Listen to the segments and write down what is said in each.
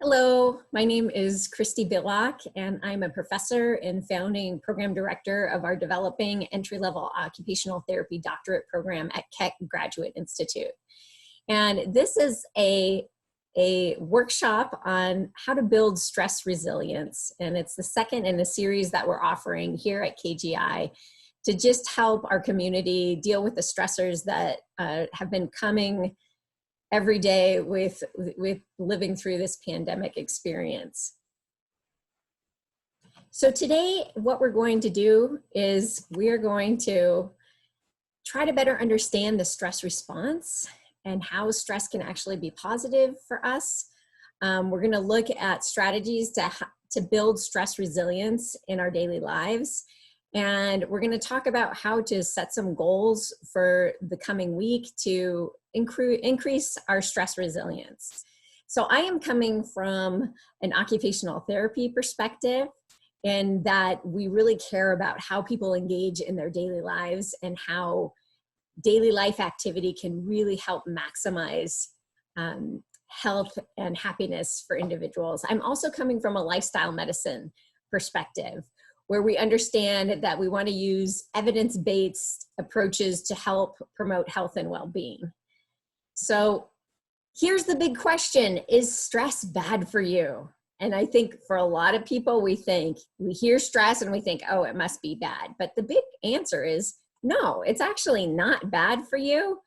Hello, my name is Christy Billock, and I'm a professor and founding program director of our developing entry-level occupational therapy doctorate program at Keck Graduate Institute. And this is a workshop on how to build stress resilience. And it's the second in a series that we're offering here at KGI to just help our community deal with the stressors that have been coming every day with living through this pandemic experience. So today, what we're going to do is we're going to try to better understand the stress response and how stress can actually be positive for us. We're going to look at strategies to build stress resilience in our daily lives. And we're going to talk about how to set some goals for the coming week to increase our stress resilience. So I am coming from an occupational therapy perspective, in that we really care about how people engage in their daily lives and how daily life activity can really help maximize health and happiness for individuals. I'm also coming from a lifestyle medicine perspective, where we understand that we want to use evidence-based approaches to help promote health and well-being. So here's the big question: is stress bad for you? And I think for a lot of people, we hear stress and we think, oh, it must be bad. But the big answer is no, it's actually not bad for you.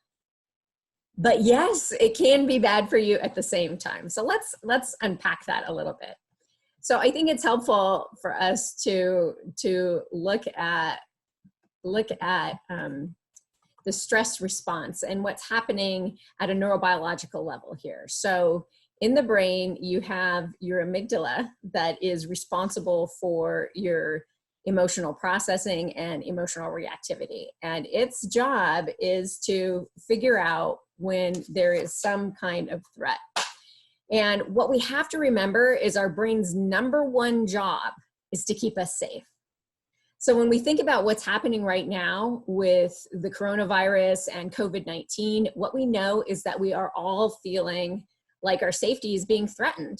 But yes, it can be bad for you at the same time. So let's unpack that a little bit. So I think it's helpful for us to look at the stress response and what's happening at a neurobiological level here. So in the brain, you have your amygdala that is responsible for your emotional processing and emotional reactivity. And its job is to figure out when there is some kind of threat. And what we have to remember is our brain's number one job is to keep us safe. So when we think about what's happening right now with the coronavirus and COVID-19, what we know is that we are all feeling like our safety is being threatened.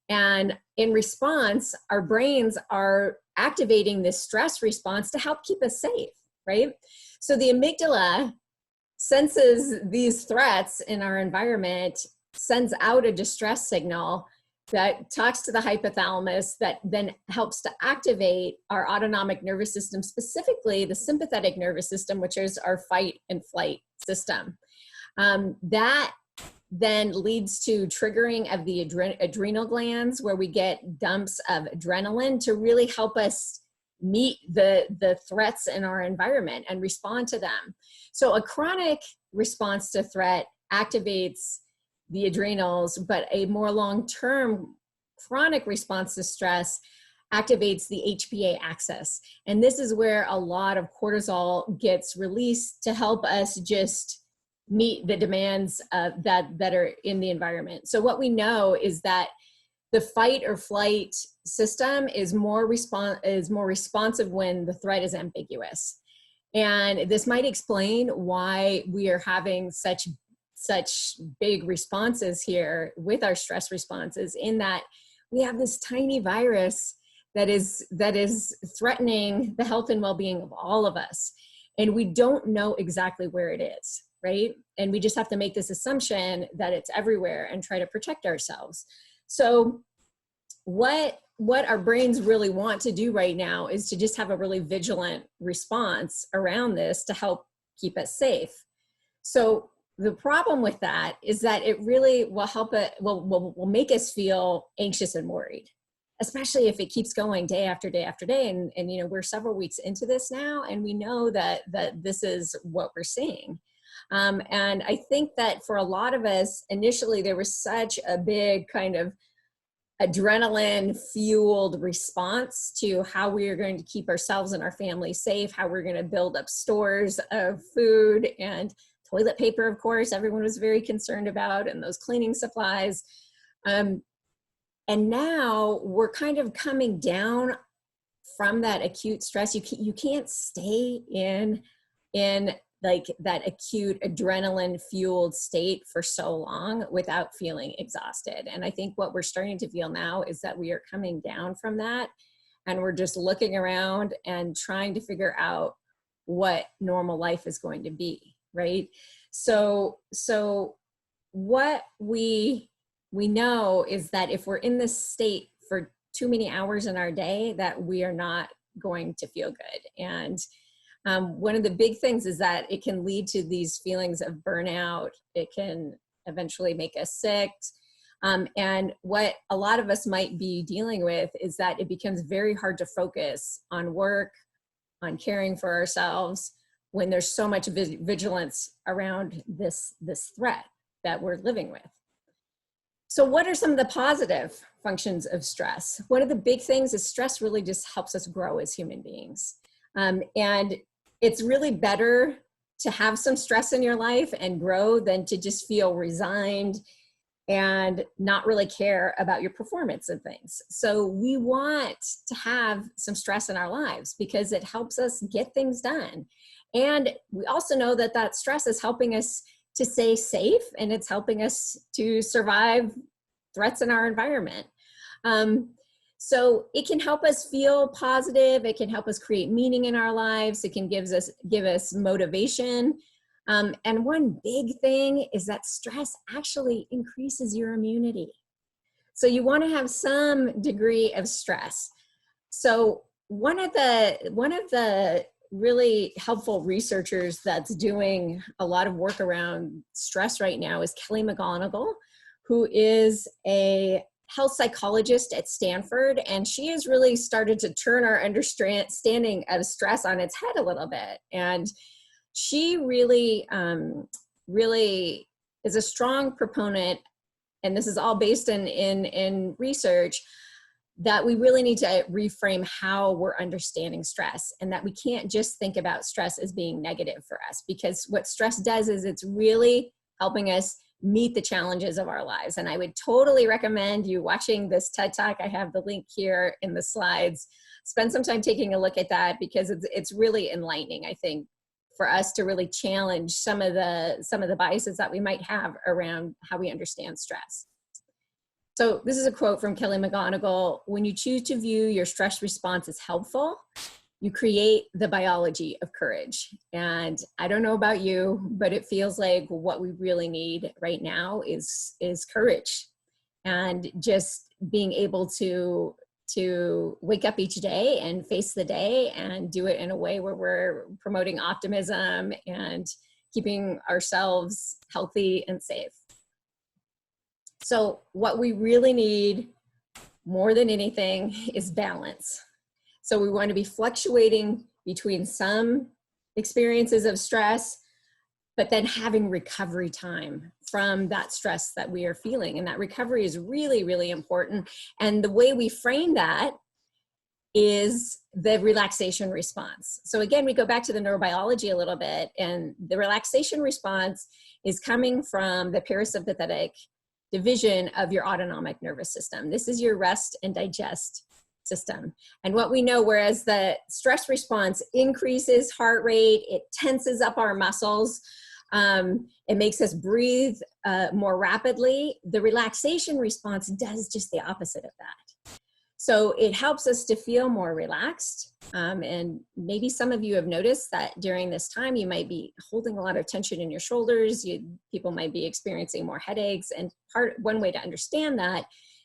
And in response, our brains are activating this stress response to help keep us safe, right? So the amygdala senses these threats in our environment, sends out a distress signal that talks to the hypothalamus, that then helps to activate our autonomic nervous system, specifically the sympathetic nervous system, which is our fight and flight system. That then leads to triggering of the adrenal glands, where we get dumps of adrenaline to really help us meet the threats in our environment and respond to them. So a chronic response to threat activates the adrenals, but a more long-term chronic response to stress activates the HPA axis. And this is where a lot of cortisol gets released to help us just meet the demands that are in the environment. So what we know is that the fight or flight system is more responsive when the threat is ambiguous. And this might explain why we are having such big responses here with our stress responses, in that we have this tiny virus that is threatening the health and well-being of all of us. And we don't know exactly where it is, right? And we just have to make this assumption that it's everywhere and try to protect ourselves. So what our brains really want to do right now is to just have a really vigilant response around this to help keep us safe. So the problem with that is that it really will will make us feel anxious and worried, especially if it keeps going day after day after day. And you know, we're several weeks into this now, and we know that this is what we're seeing. And I think that for a lot of us, initially, there was such a big kind of adrenaline fueled response to how we are going to keep ourselves and our family safe, how we're going to build up stores of food and toilet paper, of course, everyone was very concerned about, and those cleaning supplies. And now we're kind of coming down from that acute stress. You can't stay in like that acute adrenaline fueled state for so long without feeling exhausted. And I think what we're starting to feel now is that we are coming down from that, and we're just looking around and trying to figure out what normal life is going to be, right? So what we know is that if we're in this state for too many hours in our day, that we are not going to feel good. And one of the big things is that it can lead to these feelings of burnout. It can eventually make us sick. And what a lot of us might be dealing with is that it becomes very hard to focus on work, on caring for ourselves, when there's so much vigilance around this threat that we're living with. So what are some of the positive functions of stress? One of the big things is stress really just helps us grow as human beings. And it's really better to have some stress in your life and grow than to just feel resigned and not really care about your performance and things. So we want to have some stress in our lives because it helps us get things done. And we also know that that stress is helping us to stay safe, and it's helping us to survive threats in our environment. So it can help us feel positive. It can help us create meaning in our lives. It can give us motivation. And one big thing is that stress actually increases your immunity. So you want to have some degree of stress. So one of the really helpful researchers that's doing a lot of work around stress right now is Kelly McGonigal, who is a health psychologist at Stanford, and she has really started to turn our understanding of stress on its head a little bit. And she really is a strong proponent, and this is all based in research, that we really need to reframe how we're understanding stress, and that we can't just think about stress as being negative for us, because what stress does is it's really helping us meet the challenges of our lives. And I would totally recommend you watching this TED Talk. I have the link here in the slides. Spend some time taking a look at that, because it's really enlightening, I think, for us to really challenge some of the biases that we might have around how we understand stress. So this is a quote from Kelly McGonigal: "When you choose to view your stress response as helpful, you create the biology of courage." And I don't know about you, but it feels like what we really need right now is courage, and just being able to wake up each day and face the day and do it in a way where we're promoting optimism and keeping ourselves healthy and safe. So what we really need more than anything is balance. So we want to be fluctuating between some experiences of stress, but then having recovery time from that stress that we are feeling. And that recovery is really, really important. And the way we frame that is the relaxation response. So again, we go back to the neurobiology a little bit, and the relaxation response is coming from the parasympathetic division of your autonomic nervous system. This is your rest and digest system. And what we know, whereas the stress response increases heart rate, it tenses up our muscles, it makes us breathe more rapidly, the relaxation response does just the opposite of that. So it helps us to feel more relaxed. And maybe some of you have noticed that during this time, you might be holding a lot of tension in your shoulders. People might be experiencing more headaches. And one way to understand that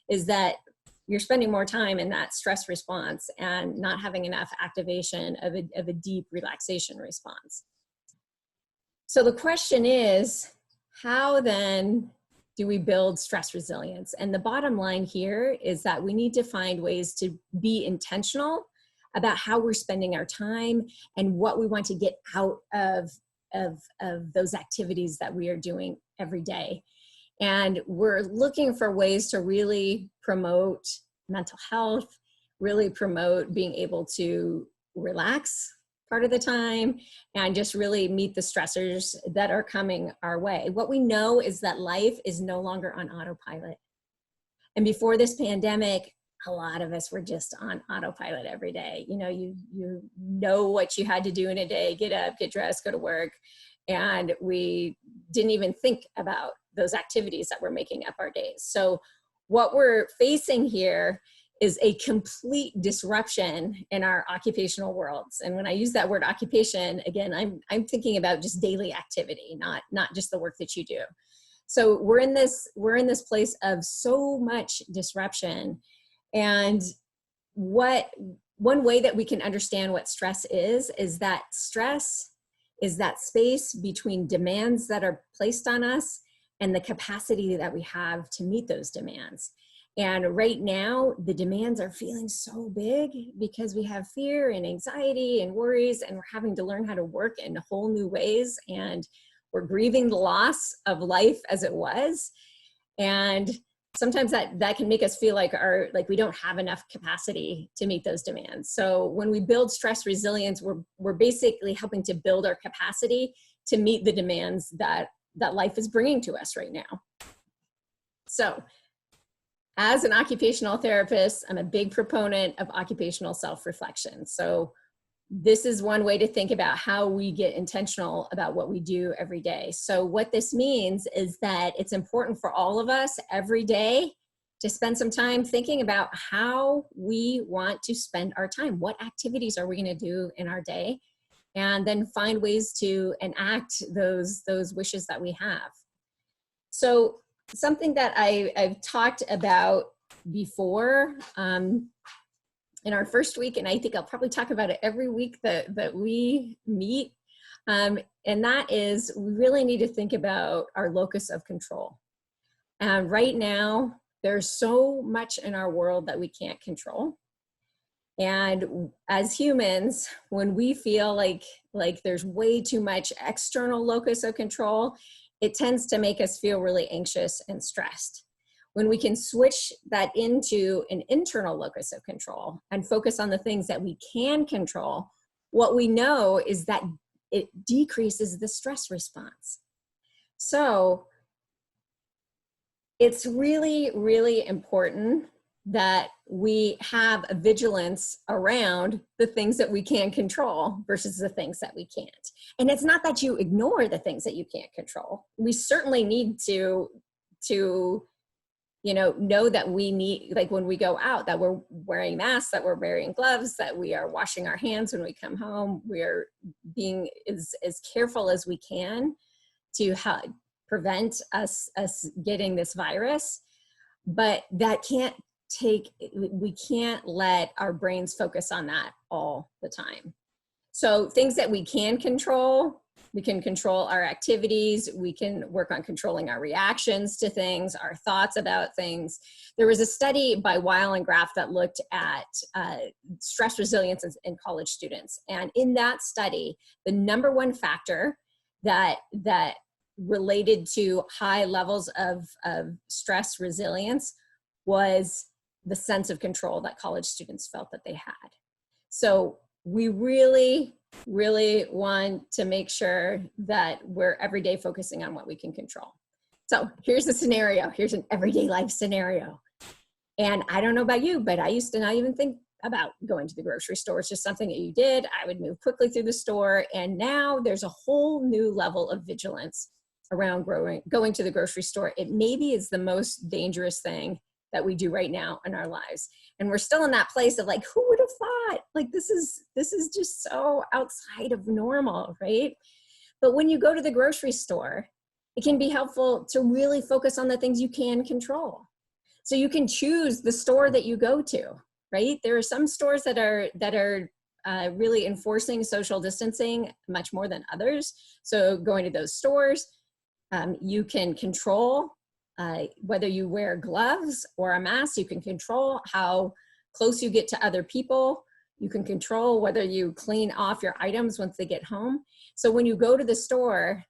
is that you're spending more time in that stress response and not having enough activation of a deep relaxation response. So the question is, how then do we build stress resilience? And the bottom line here is that we need to find ways to be intentional about how we're spending our time and what we want to get out of those activities that we are doing every day. And we're looking for ways to really promote mental health, really promote being able to relax part of the time, and just really meet the stressors that are coming our way. What we know is that life is no longer on autopilot. And before this pandemic, a lot of us were just on autopilot every day. You know, you know what you had to do in a day, get up, get dressed, go to work. And we didn't even think about those activities that were making up our days. So what we're facing here is a complete disruption in our occupational worlds. And when I use that word occupation, again, I'm thinking about just daily activity, not just the work that you do. So we're in this place of so much disruption. And one way that we can understand what stress is that stress is that space between demands that are placed on us and the capacity that we have to meet those demands. And right now, the demands are feeling so big because we have fear and anxiety and worries, and we're having to learn how to work in whole new ways. And we're grieving the loss of life as it was. And sometimes that can make us feel like we don't have enough capacity to meet those demands. So when we build stress resilience, we're basically helping to build our capacity to meet the demands that life is bringing to us right now. So as an occupational therapist, I'm a big proponent of occupational self-reflection. So this is one way to think about how we get intentional about what we do every day. So what this means is that it's important for all of us every day to spend some time thinking about how we want to spend our time. What activities are we going to do in our day? And then find ways to enact those wishes that we have. So something that I've talked about before in our first week, and I think I'll probably talk about it every week that we meet, and that is we really need to think about our locus of control. And right now, there's so much in our world that we can't control. And as humans, when we feel like there's way too much external locus of control, it tends to make us feel really anxious and stressed. When we can switch that into an internal locus of control and focus on the things that we can control, what we know is that it decreases the stress response. So it's really, really important that we have a vigilance around the things that we can control versus the things that we can't. And it's not that you ignore the things that you can't control. We certainly need to know that we need, like when we go out, that we're wearing masks, that we're wearing gloves, that we are washing our hands when we come home. We're being as careful as we can to prevent us getting this virus. But we can't let our brains focus on that all the time. So things that we can control, we can control our activities, we can work on controlling our reactions to things, our thoughts about things. There was a study by Weil and Graf that looked at stress resilience in college students. And in that study, the number one factor that related to high levels of stress resilience was the sense of control that college students felt that they had. So we really, really want to make sure that we're every day focusing on what we can control. So here's a scenario. Here's an everyday life scenario. And I don't know about you, but I used to not even think about going to the grocery store. It's just something that you did. I would move quickly through the store. And now there's a whole new level of vigilance around going to the grocery store. It maybe is the most dangerous thing that we do right now in our lives. And we're still in that place of like, who would have thought? Like, this is just so outside of normal, right? But when you go to the grocery store, it can be helpful to really focus on the things you can control. So you can choose the store that you go to, right? There are some stores that are really enforcing social distancing much more than others. So going to those stores, you can control whether you wear gloves or a mask. You can control how close you get to other people. You can control whether you clean off your items once they get home. So when you go to the store,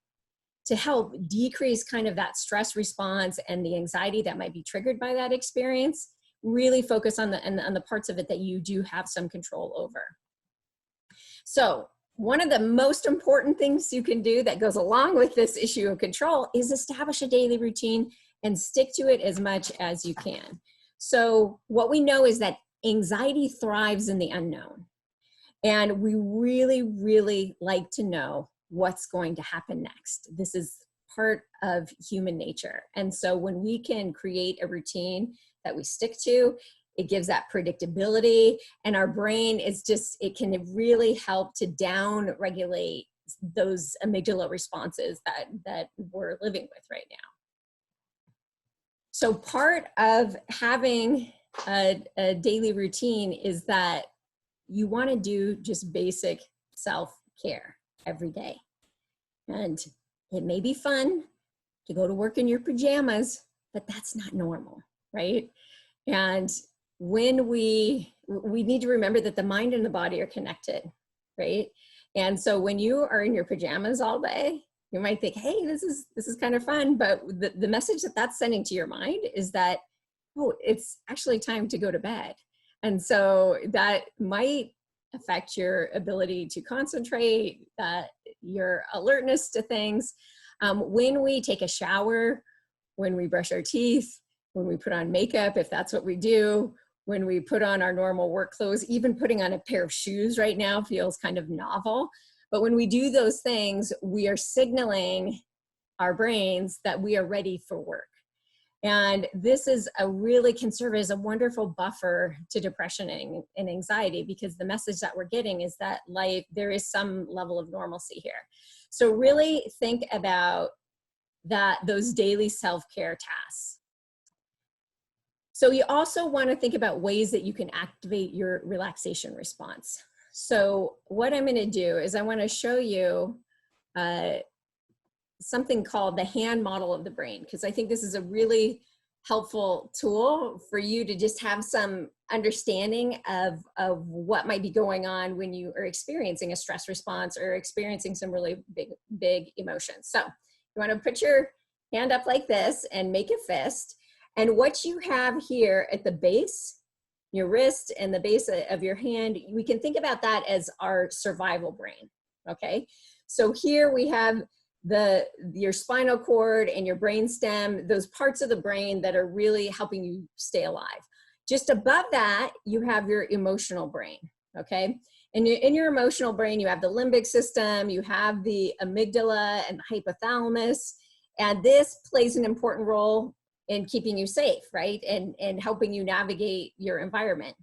to help decrease kind of that stress response and the anxiety that might be triggered by that experience, really focus on the parts of it that you do have some control over. So one of the most important things you can do that goes along with this issue of control is establish a daily routine and stick to it as much as you can. So what we know is that anxiety thrives in the unknown. And we really, really like to know what's going to happen next. This is part of human nature. And so when we can create a routine that we stick to, it gives that predictability, and our brain is just, it can really help to down regulate those amygdala responses that we're living with right now. So part of having a daily routine is that you want to do just basic self-care every day. And it may be fun to go to work in your pajamas, but that's not normal, right? And when we need to remember that the mind and the body are connected, right? And so when you are in your pajamas all day, you might think, hey, this is kind of fun, but the message that that's sending to your mind is that, oh, it's actually time to go to bed. And so that might affect your ability to concentrate, your alertness to things. When we take a shower, when we brush our teeth, when we put on makeup, if that's what we do, when we put on our normal work clothes, even putting on a pair of shoes right now feels kind of novel. But when we do those things, we are signaling our brains that we are ready for work. And this is can serve as a wonderful buffer to depression and anxiety, because the message that we're getting is that there is some level of normalcy here. So really think about those daily self-care tasks. So you also want to think about ways that you can activate your relaxation response. So what I'm going to do is I want to show you something called the hand model of the brain, because I think this is a really helpful tool for you to just have some understanding of what might be going on when you are experiencing a stress response or experiencing some really big emotions. So you want to put your hand up like this and make a fist. And what you have here at the base, your wrist and the base of your hand, we can think about that as our survival brain, okay? So here we have your spinal cord and your brain stem, those parts of the brain that are really helping you stay alive. Just above that, you have your emotional brain, okay? And in your emotional brain, you have the limbic system, you have the amygdala and the hypothalamus, and this plays an important role in keeping you safe, right? And helping you navigate your environment.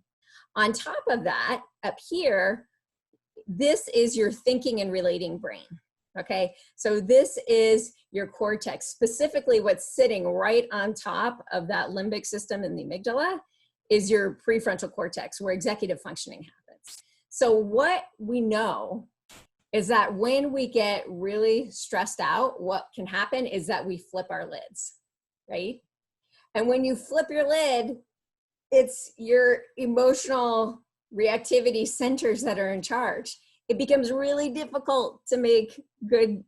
On top of that, up here, this is your thinking and relating brain, okay? So this is your cortex, specifically what's sitting right on top of that limbic system and the amygdala is your prefrontal cortex, where executive functioning happens. So what we know is that when we get really stressed out, what can happen is that we flip our lids, right? And when you flip your lid, it's your emotional reactivity centers that are in charge. It becomes really difficult to make good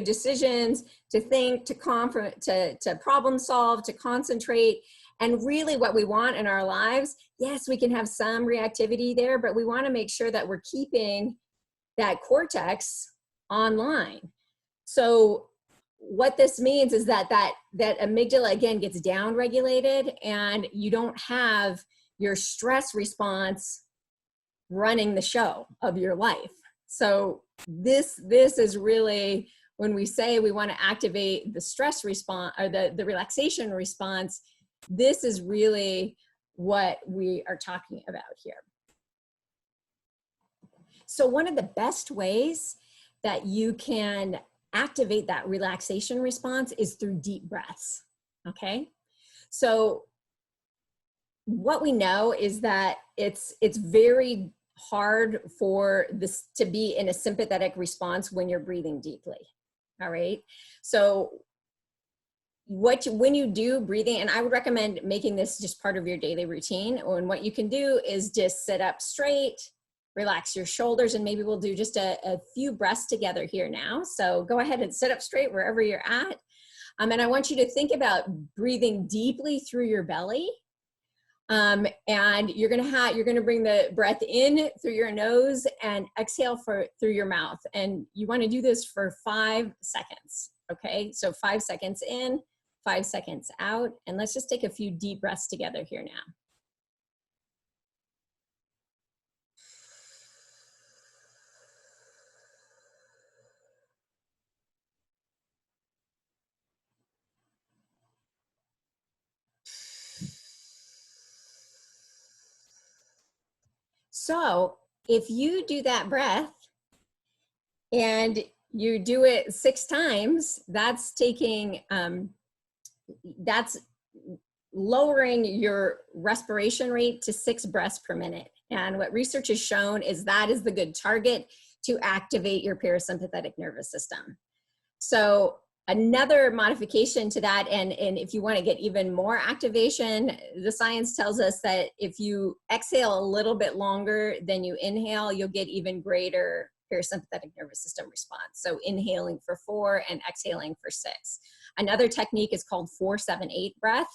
decisions, to think, to problem solve, to concentrate. And really what we want in our lives, yes, we can have some reactivity there, but we want to make sure that we're keeping that cortex online. So what this means is that amygdala, again, gets down regulated, and you don't have your stress response running the show of your life. So this is really, when we say we want to activate the stress response or the relaxation response, this is really what we are talking about here. So one of the best ways that you can activate that relaxation response is through deep breaths, okay? So what we know is that it's very hard for this to be in a sympathetic response when you're breathing deeply, all right? So when you do breathing, and I would recommend making this just part of your daily routine, and what you can do is just sit up straight, relax your shoulders, and maybe we'll do just a few breaths together here now. So go ahead and sit up straight wherever you're at. And I want you to think about breathing deeply through your belly. And you're gonna bring the breath in through your nose and exhale through your mouth. And you wanna do this for 5 seconds, okay? So 5 seconds in, 5 seconds out. And let's just take a few deep breaths together here now. So if you do that breath and you do it 6 times, that's taking, that's lowering your respiration rate to 6 breaths per minute. And what research has shown is that is the good target to activate your parasympathetic nervous system. So another modification to that, and if you want to get even more activation, the science tells us that if you exhale a little bit longer than you inhale, you'll get even greater parasympathetic nervous system response. So inhaling for 4 and exhaling for 6. Another technique is called 4-7-8 breath.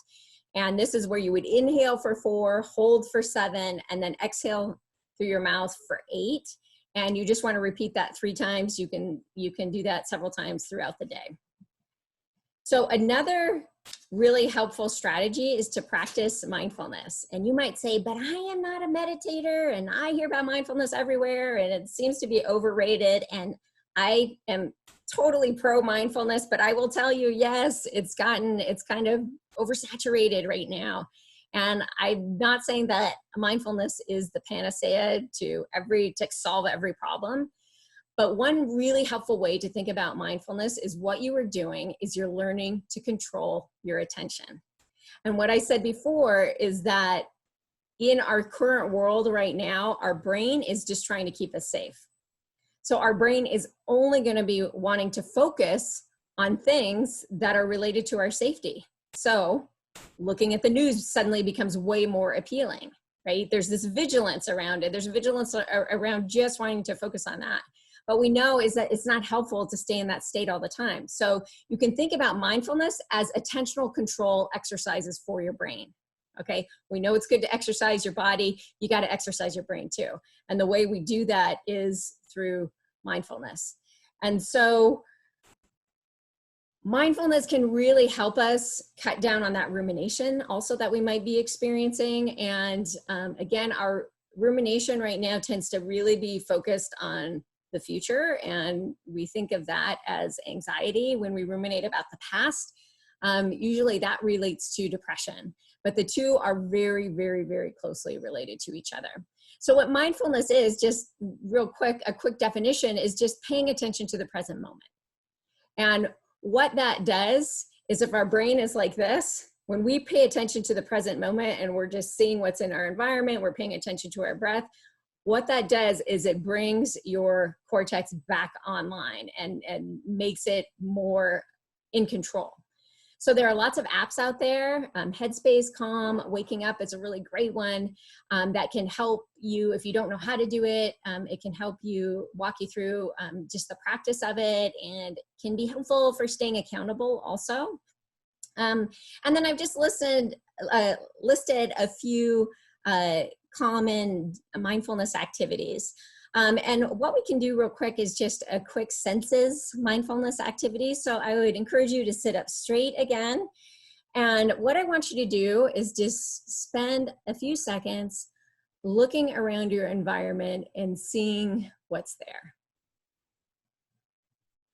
And this is where you would inhale for 4, hold for 7, and then exhale through your mouth for 8. And you just want to repeat that 3 times. You can do that several times throughout the day. So another really helpful strategy is to practice mindfulness. And you might say, but I am not a meditator, and I hear about mindfulness everywhere, and it seems to be overrated. And I am totally pro mindfulness, but I will tell you, yes, it's kind of oversaturated right now. And I'm not saying that mindfulness is the panacea to solve every problem. But one really helpful way to think about mindfulness is what you are doing is you're learning to control your attention. And what I said before is that in our current world right now, our brain is just trying to keep us safe. So our brain is only going to be wanting to focus on things that are related to our safety. So looking at the news suddenly becomes way more appealing, right? There's this vigilance around it. There's vigilance around just wanting to focus on that. What we know is that it's not helpful to stay in that state all the time. So you can think about mindfulness as attentional control exercises for your brain. Okay, we know it's good to exercise your body. You got to exercise your brain too. And the way we do that is through mindfulness. And so mindfulness can really help us cut down on that rumination also that we might be experiencing. And again, our rumination right now tends to really be focused on the future. And we think of that as anxiety when we ruminate about the past. Usually that relates to depression, but the two are very, very, very closely related to each other. So what mindfulness is, just real quick, a quick definition is just paying attention to the present moment. And what that does is if our brain is like this, when we pay attention to the present moment and we're just seeing what's in our environment, we're paying attention to our breath, what that does is it brings your cortex back online and makes it more in control. So there are lots of apps out there. Headspace, Calm, Waking Up is a really great one that can help you if you don't know how to do it. It can help you, walk you through just the practice of it, and can be helpful for staying accountable also. And then I've just listed a few common mindfulness activities. And what we can do real quick is just a quick senses mindfulness activity. So I would encourage you to sit up straight again. And what I want you to do is just spend a few seconds looking around your environment and seeing what's there.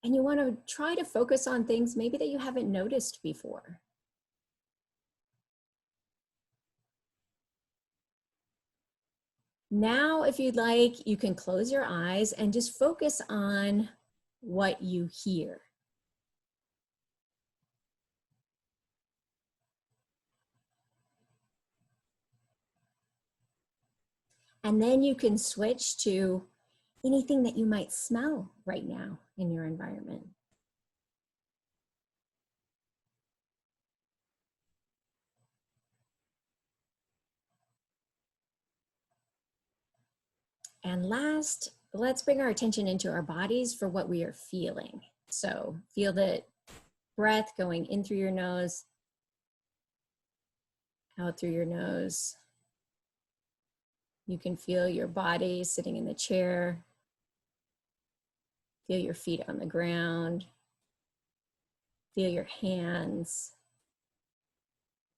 And you want to try to focus on things maybe that you haven't noticed before. Now, if you'd like, you can close your eyes and just focus on what you hear. And then you can switch to anything that you might smell right now in your environment. And last, let's bring our attention into our bodies for what we are feeling. So feel the breath going in through your nose, out through your nose. You can feel your body sitting in the chair. Feel your feet on the ground. Feel your hands.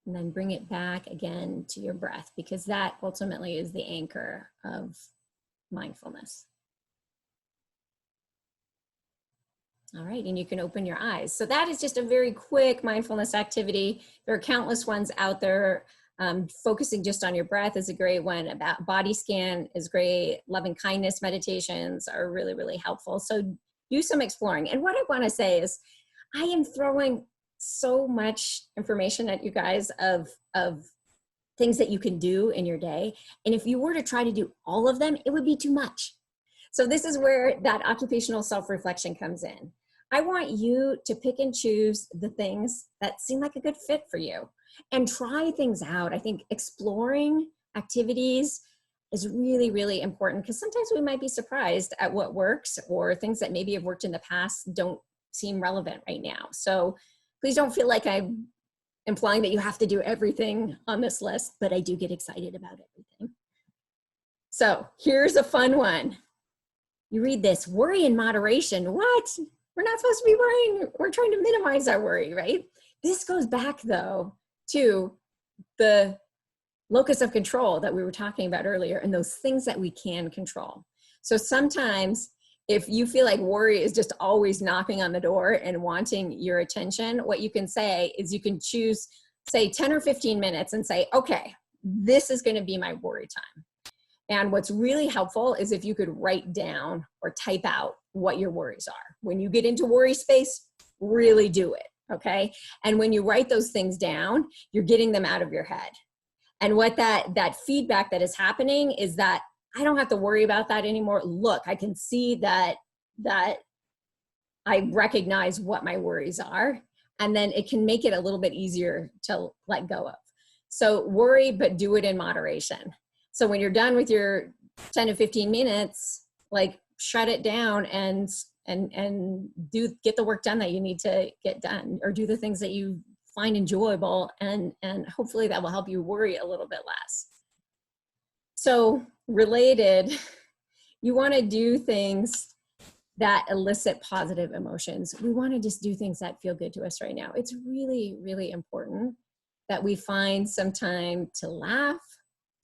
And then bring it back again to your breath, because that ultimately is the anchor of mindfulness. All right, and you can open your eyes. So that is just a very quick mindfulness activity. There are countless ones out there. Focusing just on your breath is a great one. About body scan is great. Loving kindness meditations are really, really helpful. So do some exploring. And what I want to say is, I am throwing so much information at you guys of things that you can do in your day. And if you were to try to do all of them, it would be too much. So this is where that occupational self-reflection comes in. I want you to pick and choose the things that seem like a good fit for you and try things out. I think exploring activities is really, really important, because sometimes we might be surprised at what works, or things that maybe have worked in the past don't seem relevant right now. So please don't feel like I'm implying that you have to do everything on this list, but I do get excited about everything. So here's a fun one. You read this: worry in moderation. What? We're not supposed to be worrying. We're trying to minimize our worry, right? This goes back, though, to the locus of control that we were talking about earlier, and those things that we can control. So sometimes if you feel like worry is just always knocking on the door and wanting your attention, what you can say is you can choose, say, 10 or 15 minutes and say, okay, this is going to be my worry time. And what's really helpful is if you could write down or type out what your worries are. When you get into worry space, really do it, okay? And when you write those things down, you're getting them out of your head. And what that feedback that is happening is that I don't have to worry about that anymore. Look, I can see that I recognize what my worries are, and then it can make it a little bit easier to let go of. So worry, but do it in moderation. So when you're done with your 10 to 15 minutes, like, shut it down and get the work done that you need to get done, or do the things that you find enjoyable, and hopefully that will help you worry a little bit less. So related, you want to do things that elicit positive emotions. We want to just do things that feel good to us right now. It's really, really important that we find some time to laugh,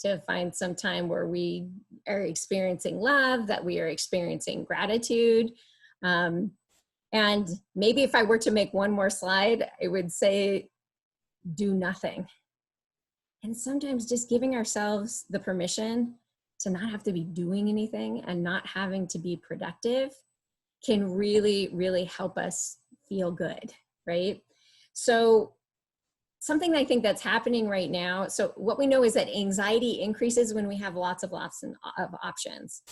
to find some time where we are experiencing love, that we are experiencing gratitude. And maybe if I were to make one more slide, I would say, do nothing. And sometimes just giving ourselves the permission to not have to be doing anything and not having to be productive can really, really help us feel good, right? So something I think that's happening right now, so what we know is that anxiety increases when we have lots of options.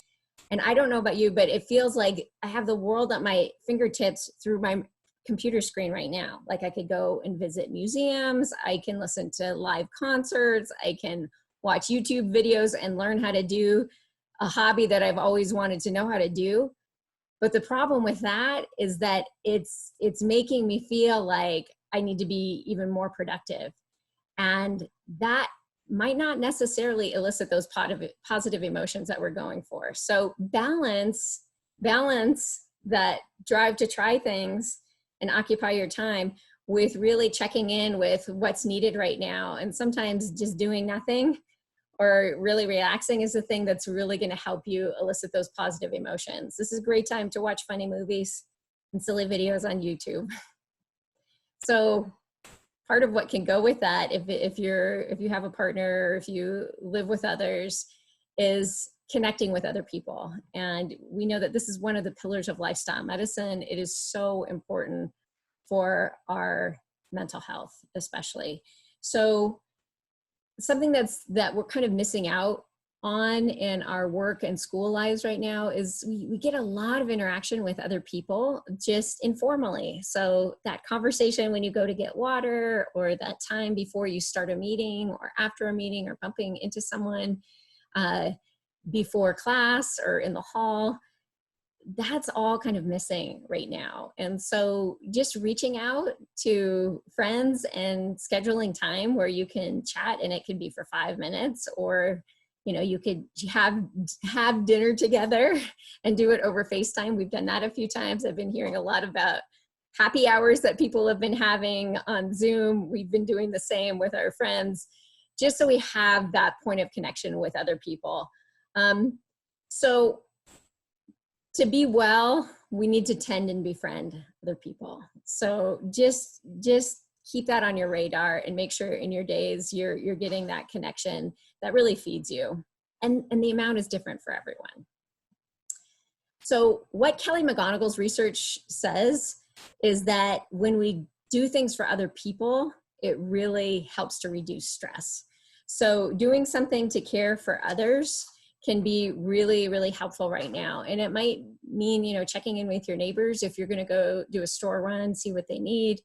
And I don't know about you, but it feels like I have the world at my fingertips through my computer screen right now. Like, I could go and visit museums, I can listen to live concerts, I can watch YouTube videos and learn how to do a hobby that I've always wanted to know how to do. But the problem with that is that it's making me feel like I need to be even more productive. And that might not necessarily elicit those positive emotions that we're going for. So balance that drive to try things and occupy your time with really checking in with what's needed right now. And sometimes just doing nothing or really relaxing is the thing that's really going to help you elicit those positive emotions. This is a great time to watch funny movies and silly videos on YouTube. So part of what can go with that, if you have a partner, or if you live with others, is connecting with other people. And we know that this is one of the pillars of lifestyle medicine. It is so important for our mental health, especially. So something that we're kind of missing out on in our work and school lives right now is we get a lot of interaction with other people just informally. So that conversation when you go to get water, or that time before you start a meeting or after a meeting, or bumping into someone before class or in the hall, that's all kind of missing right now. And so just reaching out to friends and scheduling time where you can chat, and it could be for 5 minutes, or you could have dinner together and do it over FaceTime. We've done that a few times. I've been hearing a lot about happy hours that people have been having on Zoom. We've been doing the same with our friends, just so we have that point of connection with other people. So to be well, we need to tend and befriend other people. So just keep that on your radar and make sure in your days you're getting that connection that really feeds you. And the amount is different for everyone. So what Kelly McGonigal's research says is that when we do things for other people, it really helps to reduce stress. So doing something to care for others can be really, really helpful right now. And it might mean, you know, checking in with your neighbors if you're going to go do a store run, see what they need.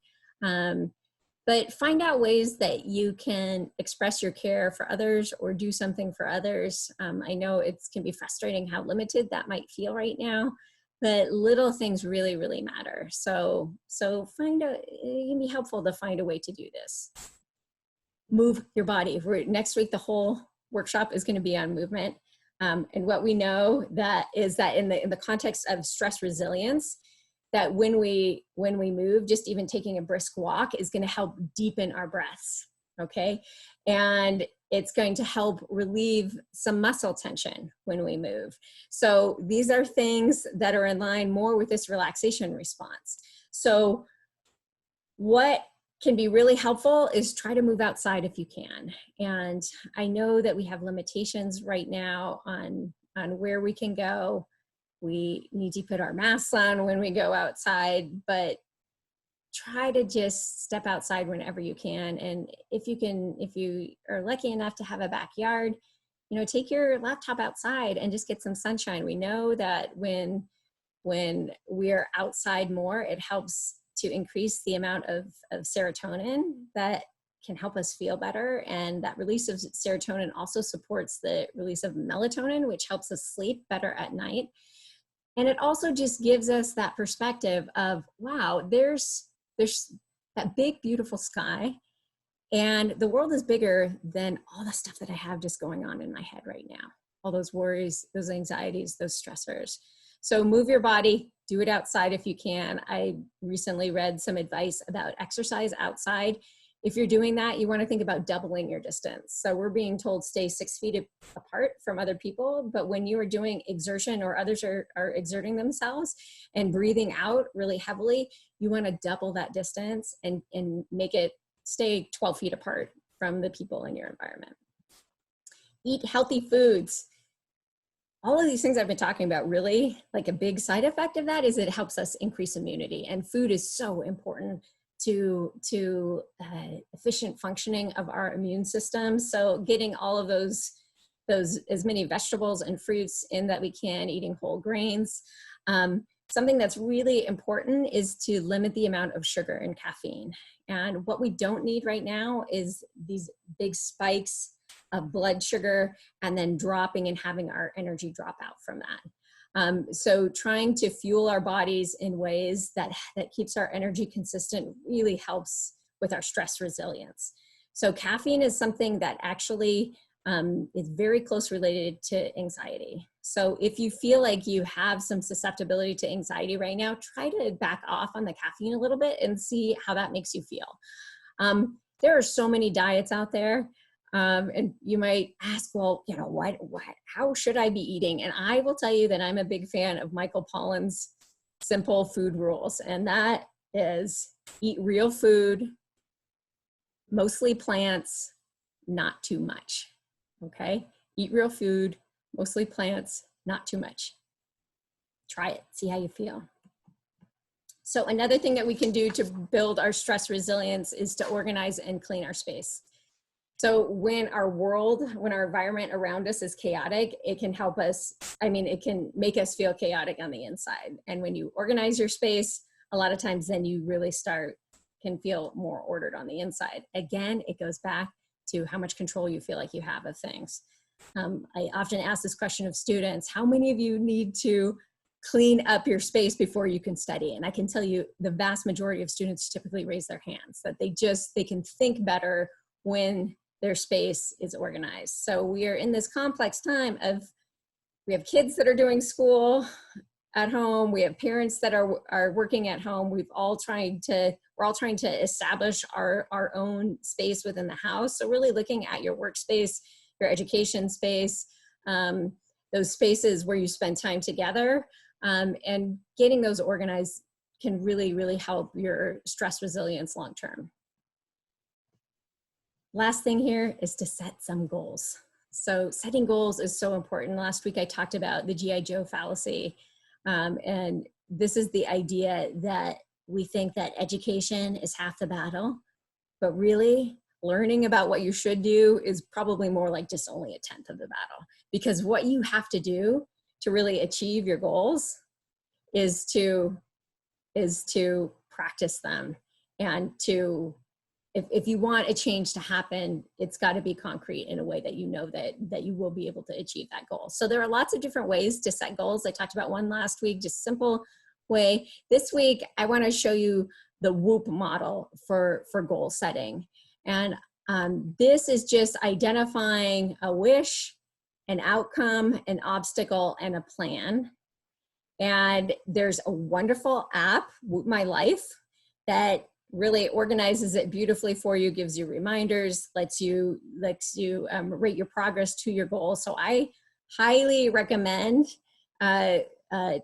But find out ways that you can express your care for others or do something for others. I know it can be frustrating how limited that might feel right now, but little things really, really matter. So it can be helpful to find a way to do this. Move your body. Next week, the whole workshop is going to be on movement. And what we know that is that in the context of stress resilience, that when we move, just even taking a brisk walk is going to help deepen our breaths, okay? And it's going to help relieve some muscle tension when we move. So these are things that are in line more with this relaxation response. So what can be really helpful is try to move outside if you can. And I know that we have limitations right now on where we can go. We need to put our masks on when we go outside, but try to just step outside whenever you can. And if you are lucky enough to have a backyard, you know, take your laptop outside and just get some sunshine. We know that when we're outside more, it helps to increase the amount of serotonin that can help us feel better. And that release of serotonin also supports the release of melatonin, which helps us sleep better at night. And it also just gives us that perspective of, wow, there's that big, beautiful sky, and the world is bigger than all the stuff that I have just going on in my head right now. All those worries, those anxieties, those stressors. So move your body, do it outside if you can. I recently read some advice about exercise outside. If you're doing that, you want to think about doubling your distance. So we're being told stay 6 feet apart from other people, but when you are doing exertion or others are exerting themselves and breathing out really heavily, you want to double that distance and make it stay 12 feet apart from the people in your environment. Eat healthy foods. All of these things I've been talking about, really, like a big side effect of that is it helps us increase immunity, and food is so important to efficient functioning of our immune system. So getting all of those as many vegetables and fruits in that we can, eating whole grains. Something that's really important is to limit the amount of sugar and caffeine. And what we don't need right now is these big spikes of blood sugar and then dropping and having our energy drop out from that. So trying to fuel our bodies in ways that keeps our energy consistent really helps with our stress resilience. So caffeine is something that actually is very close related to anxiety. So if you feel like you have some susceptibility to anxiety right now, try to back off on the caffeine a little bit and see how that makes you feel. There are so many diets out there. And you might ask, well, you know, how should I be eating? And I will tell you that I'm a big fan of Michael Pollan's simple food rules. And that is eat real food, mostly plants, not too much. Okay. Eat real food, mostly plants, not too much. Try it, see how you feel. So another thing that we can do to build our stress resilience is to organize and clean our space. So when our environment around us is chaotic, it can help us, it can make us feel chaotic on the inside. And when you organize your space, a lot of times then you really can feel more ordered on the inside. Again, it goes back to how much control you feel like you have of things. I often ask this question of students, how many of you need to clean up your space before you can study? And I can tell you the vast majority of students typically raise their hands, that they can think better when their space is organized. So we are in this complex time we have kids that are doing school at home. We have parents that are working at home. We're all trying to establish our own space within the house. So really looking at your workspace, your education space, those spaces where you spend time together, and getting those organized can really, really help your stress resilience long-term. Last thing here is to set some goals. So setting goals is so important. Last week I talked about the G.I. Joe fallacy. And this is the idea that we think that education is half the battle, but really learning about what you should do is probably more like just only a tenth of the battle. Because what you have to do to really achieve your goals is to practice them, and to, if you want a change to happen, it's got to be concrete in a way that you know that you will be able to achieve that goal. So there are lots of different ways to set goals. I talked about one last week, just simple way. This week, I want to show you the Woop model for goal setting. And this is just identifying a wish, an outcome, an obstacle, and a plan. And there's a wonderful app, Woop My Life, that really organizes it beautifully for you, gives you reminders, lets you rate your progress to your goal. So I highly recommend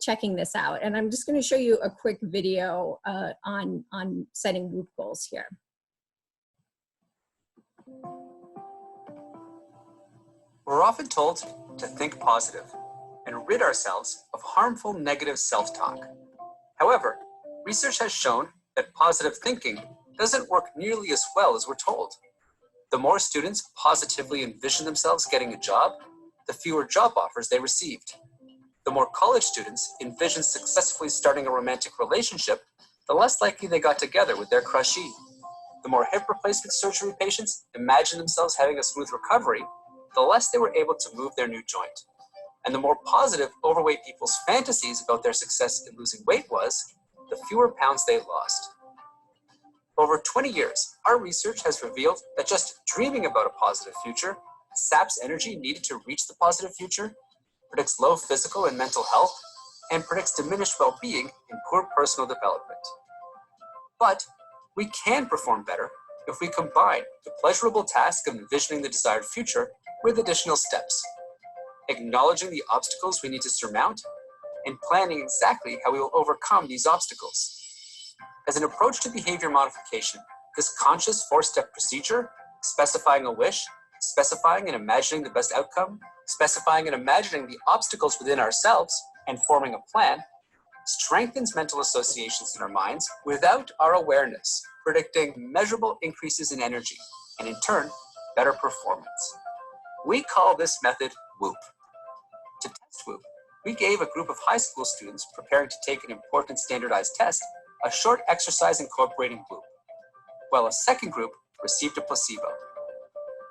checking this out. And I'm just going to show you a quick video on setting Woop goals here. We're often told to think positive and rid ourselves of harmful negative self-talk. However, research has shown that positive thinking doesn't work nearly as well as we're told. The more students positively envision themselves getting a job, the fewer job offers they received. The more college students envision successfully starting a romantic relationship, the less likely they got together with their crushee. The more hip replacement surgery patients imagined themselves having a smooth recovery, the less they were able to move their new joint. And the more positive overweight people's fantasies about their success in losing weight was, the fewer pounds they lost. Over 20 years, our research has revealed that just dreaming about a positive future saps energy needed to reach the positive future, predicts low physical and mental health, and predicts diminished well-being and poor personal development. But we can perform better if we combine the pleasurable task of envisioning the desired future with additional steps, acknowledging the obstacles we need to surmount, and planning exactly how we will overcome these obstacles. As an approach to behavior modification, this conscious four-step procedure, specifying a wish, specifying and imagining the best outcome, specifying and imagining the obstacles within ourselves, and forming a plan, strengthens mental associations in our minds without our awareness, predicting measurable increases in energy, and in turn, better performance. We call this method Woop. To test Woop, we gave a group of high school students preparing to take an important standardized test a short exercise incorporating Woop, while a second group received a placebo.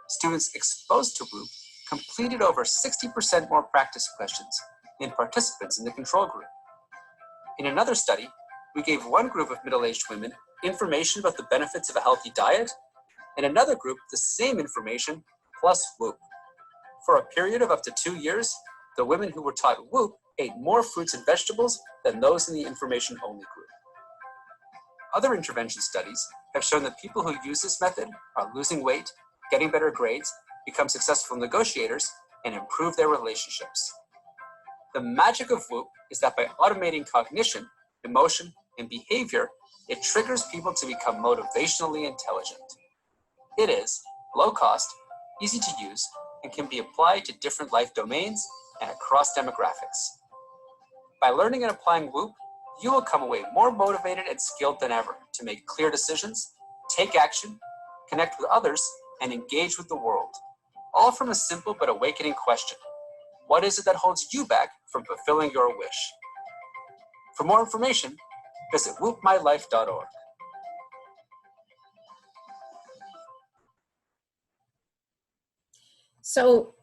Students exposed to Woop completed over 60% more practice questions than participants in the control group. In another study, we gave one group of middle-aged women information about the benefits of a healthy diet, and another group the same information plus Woop. For a period of up to 2 years, the women who were taught Woop ate more fruits and vegetables than those in the information-only group. Other intervention studies have shown that people who use this method are losing weight, getting better grades, become successful negotiators, and improve their relationships. The magic of Woop is that by automating cognition, emotion, and behavior, it triggers people to become motivationally intelligent. It is low cost, easy to use, and can be applied to different life domains and across demographics. By learning and applying Woop, you will come away more motivated and skilled than ever to make clear decisions, take action, connect with others, and engage with the world. All from a simple but awakening question. What is it that holds you back from fulfilling your wish? For more information, visit woopmylife.org. So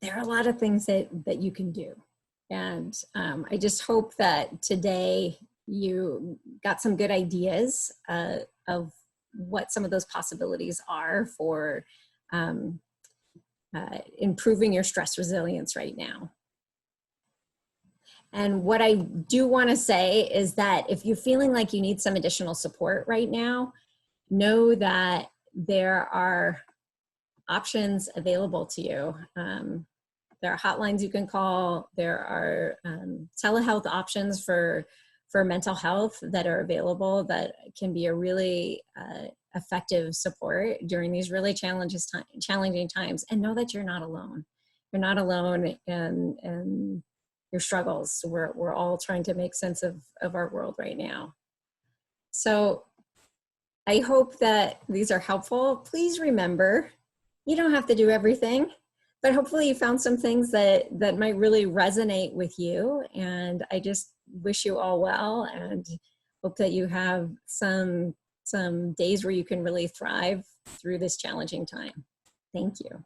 there are a lot of things that you can do. And I just hope that today you got some good ideas of what some of those possibilities are for improving your stress resilience right now. And what I do want to say is that if you're feeling like you need some additional support right now, know that there are options available to you. There are hotlines you can call. There are telehealth options for mental health that are available that can be a really effective support during these really challenging times. And know that you're not alone. You're not alone in your struggles. We're all trying to make sense of our world right now. So I hope that these are helpful. Please remember, you don't have to do everything, but hopefully you found some things that might really resonate with you. And I just wish you all well and hope that you have some days where you can really thrive through this challenging time. Thank you.